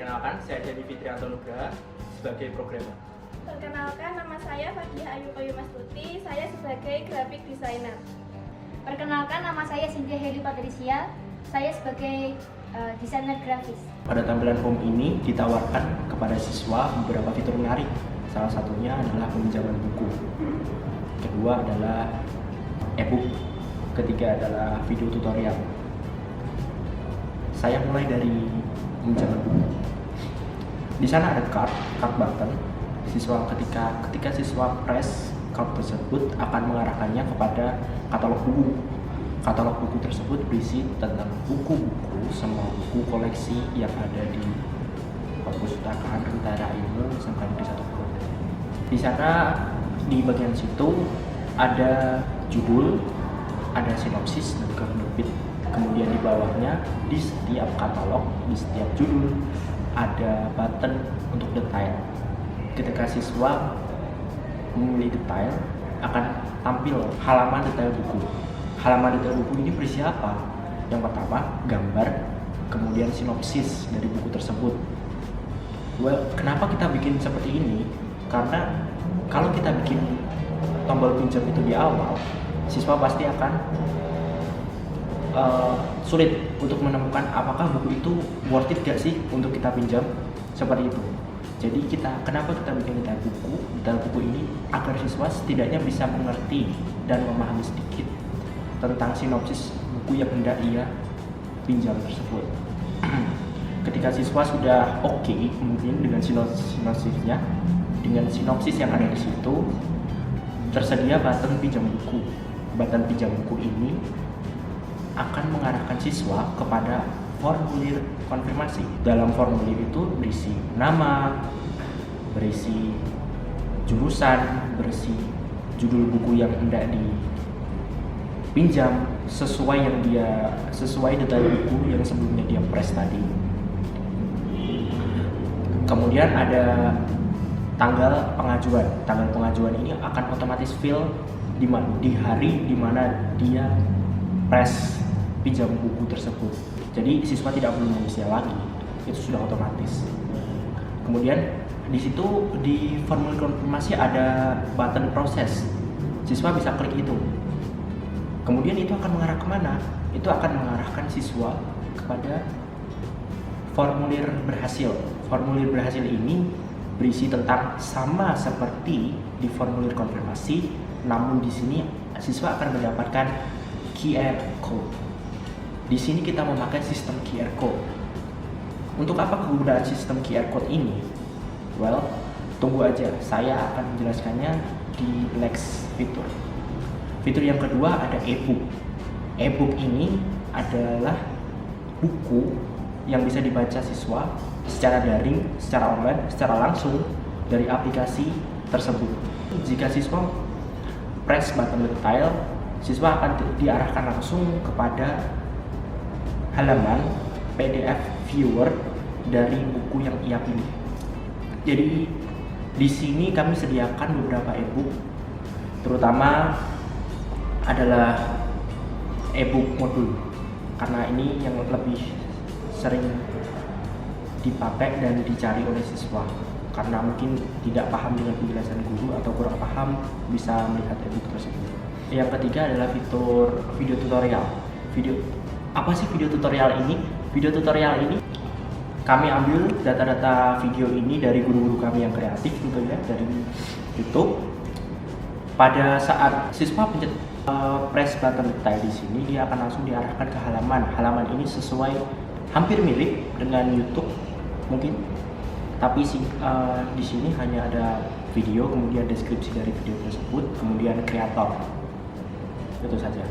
Perkenalkan, saya Devi Fitrianto Nugraha sebagai programmer. Perkenalkan, nama saya Fadiha Ayu Kayu Mastuti, saya sebagai graphic designer. Perkenalkan, nama saya Cynthia Heli Patricia, saya sebagai desainer grafis. Pada tampilan home ini ditawarkan kepada siswa beberapa fitur menarik. Salah satunya adalah peminjaman buku. Kedua adalah e-book. Ketiga adalah video tutorial. Saya mulai dari peminjaman buku. Di sana ada card button. Siswa ketika siswa press card tersebut akan mengarahkannya kepada katalog buku. Katalog buku tersebut berisi tentang buku-buku, semua buku koleksi yang ada di Perpustakaan Rentara Ilmu SMK Negeri 1 Purwokerto. Di sana di bagian situ ada judul, ada sinopsis dan penerbit. Kemudian di bawahnya di setiap katalog, di setiap judul ada button untuk detail. Ketika siswa memilih detail, akan tampil halaman detail buku. Halaman detail buku ini berisi apa? Yang pertama, gambar, kemudian sinopsis dari buku tersebut. Kenapa kita bikin seperti ini? Karena kalau kita bikin tombol pinjam itu di awal, siswa pasti akan sulit untuk menemukan apakah buku itu worth it gak sih untuk kita pinjam, seperti itu. Jadi kenapa kita bikin detail buku ini agar siswa setidaknya bisa mengerti dan memahami sedikit tentang sinopsis buku yang hendak ia pinjam tersebut. Ketika siswa sudah oke mungkin dengan sinopsisnya, dengan sinopsis yang ada di situ, tersedia button pinjam buku. Button pinjam buku ini akan mengarahkan siswa kepada formulir konfirmasi. Dalam formulir itu berisi nama, berisi jurusan, berisi judul buku yang hendak dipinjam sesuai detail buku yang sebelumnya dia press tadi. Kemudian ada tanggal pengajuan. Tanggal pengajuan ini akan otomatis fill di hari di mana dia press pinjam buku tersebut. Jadi siswa tidak perlu mengisinya lagi, itu sudah otomatis. Kemudian di situ di formulir konfirmasi ada button proses. Siswa bisa klik itu. Kemudian itu akan mengarah kemana? Itu akan mengarahkan siswa kepada formulir berhasil. Formulir berhasil ini berisi tentang sama seperti di formulir konfirmasi, namun di sini siswa akan mendapatkan QR code. Di sini kita memakai sistem QR code. Untuk apa kegunaan sistem QR code ini? Well, tunggu aja, saya akan menjelaskannya di next fitur. Fitur yang kedua ada e-book. E-book ini adalah buku yang bisa dibaca siswa secara daring, secara online, secara langsung dari aplikasi tersebut. Jika siswa press button detail, siswa akan diarahkan langsung kepada halaman PDF viewer dari buku yang ia pilih. Jadi di sini kami sediakan beberapa e-book, terutama adalah e-book modul, karena ini yang lebih sering dipakai dan dicari oleh siswa. Karena mungkin tidak paham dengan penjelasan guru atau kurang paham, bisa melihat e-book tersebut. Yang ketiga adalah fitur video tutorial. Apa sih video tutorial ini? Video tutorial ini kami ambil data-data video ini dari guru-guru kami yang kreatif tentunya dari YouTube. Pada saat siswa pencet press button detail di sini, dia akan langsung diarahkan ke halaman. Halaman ini sesuai hampir mirip dengan YouTube mungkin, tapi di sini hanya ada video, kemudian deskripsi dari video tersebut, kemudian kreator. Itu saja.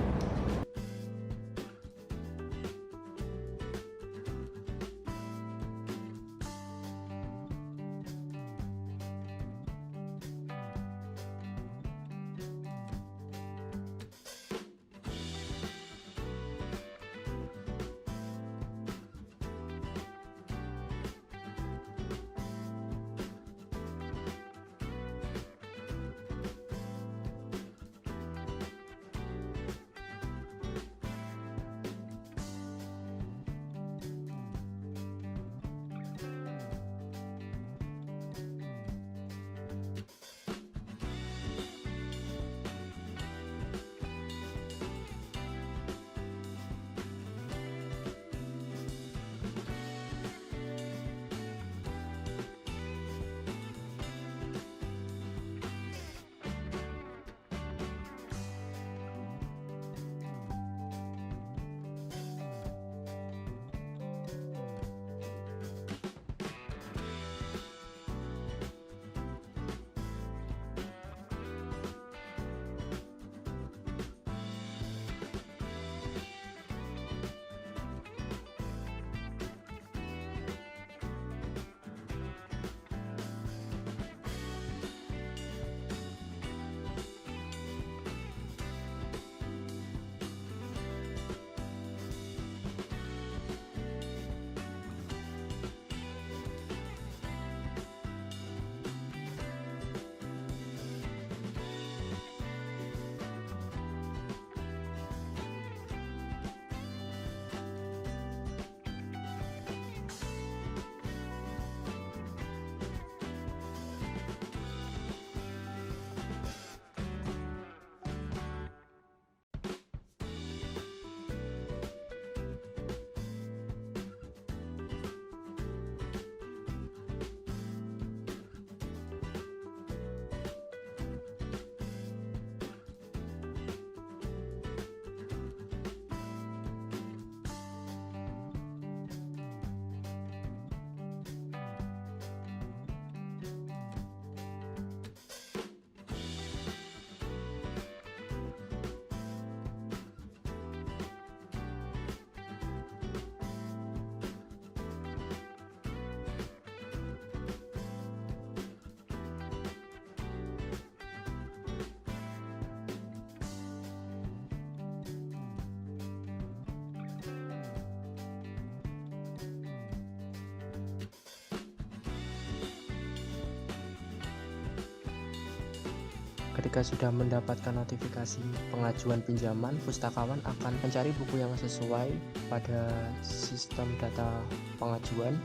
ketika sudah mendapatkan notifikasi pengajuan pinjaman, pustakawan akan mencari buku yang sesuai pada sistem data pengajuan.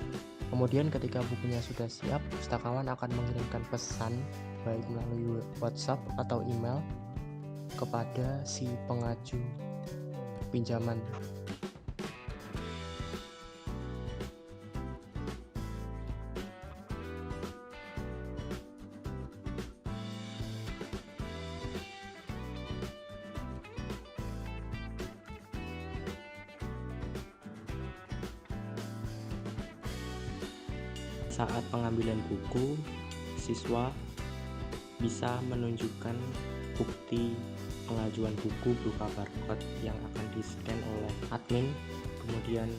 Kemudian ketika bukunya sudah siap, pustakawan akan mengirimkan pesan baik melalui WhatsApp atau email kepada si pengaju pinjaman. Saat pengambilan buku, siswa bisa menunjukkan bukti pengajuan buku berupa barcode yang akan di-scan oleh admin, kemudian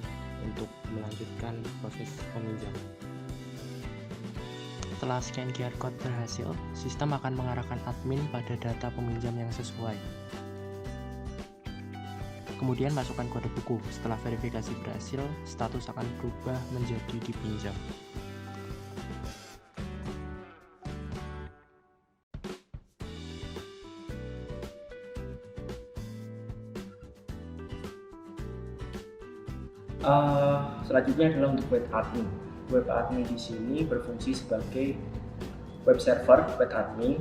untuk melanjutkan proses peminjaman. Setelah scan QR code berhasil, sistem akan mengarahkan admin pada data peminjam yang sesuai. Kemudian masukkan kode buku. Setelah verifikasi berhasil, status akan berubah menjadi dipinjam. Selanjutnya adalah untuk web admin. Web admin di sini berfungsi sebagai web server web admin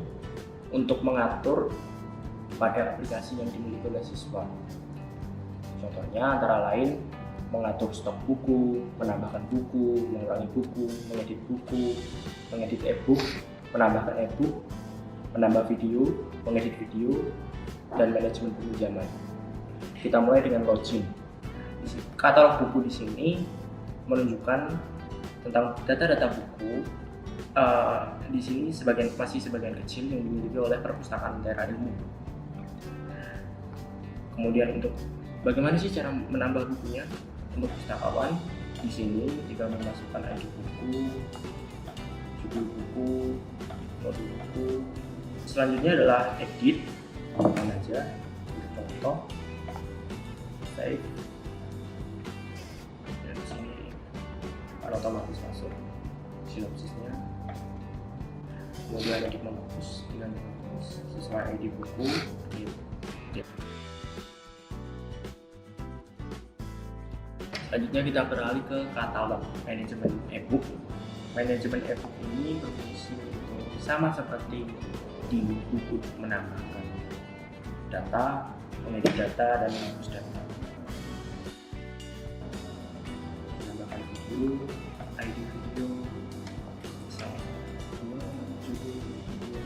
untuk mengatur pada aplikasi yang dimiliki oleh siswa. Contohnya antara lain mengatur stok buku, menambahkan buku, mengurangi buku, mengedit e-book, menambahkan e-book, menambah video, mengedit video, dan manajemen pinjaman. Kita mulai dengan login. Katalog buku di sini menunjukkan tentang data-data buku. Di sini masih sebagian kecil yang dimiliki oleh perpustakaan daerah ilmu. Kemudian untuk bagaimana sih cara menambah bukunya? Untuk pustakawan di sini jika memasukkan ID buku, judul buku, modul buku. Selanjutnya adalah edit, tekan aja untuk contoh, save. Dan di sini akan otomatis masuk sinopsisnya. Kemudian edit menghapus dengan sesuai ID buku. Selanjutnya kita beralih ke katalog manajemen e-book. Manajemen e-book ini berfungsi untuk sama seperti di buku, menambahkan data, mengedit data, dan menghapus data. Menambahkan video, ID video, judul video,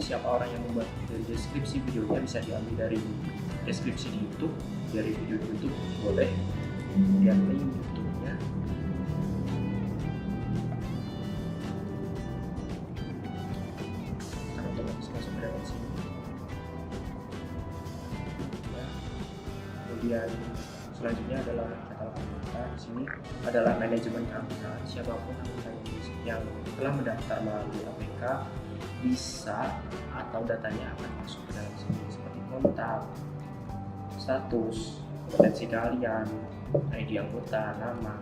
siapa orang yang membuat dari deskripsi videonya bisa diambil dari deskripsi di YouTube, dari video di YouTube boleh, kemudian link YouTube-nya. Akan otomatis masuk ke dalam sini. Ya. Kemudian selanjutnya adalah katalog anggota. Di sini adalah manajemen anggota. Siapapun anggota yang telah mendaftar melalui APK bisa atau datanya akan masuk ke dalam sini seperti kontak, status, kompetensi kalian, ID anggota, nama,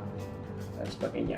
dan sebagainya.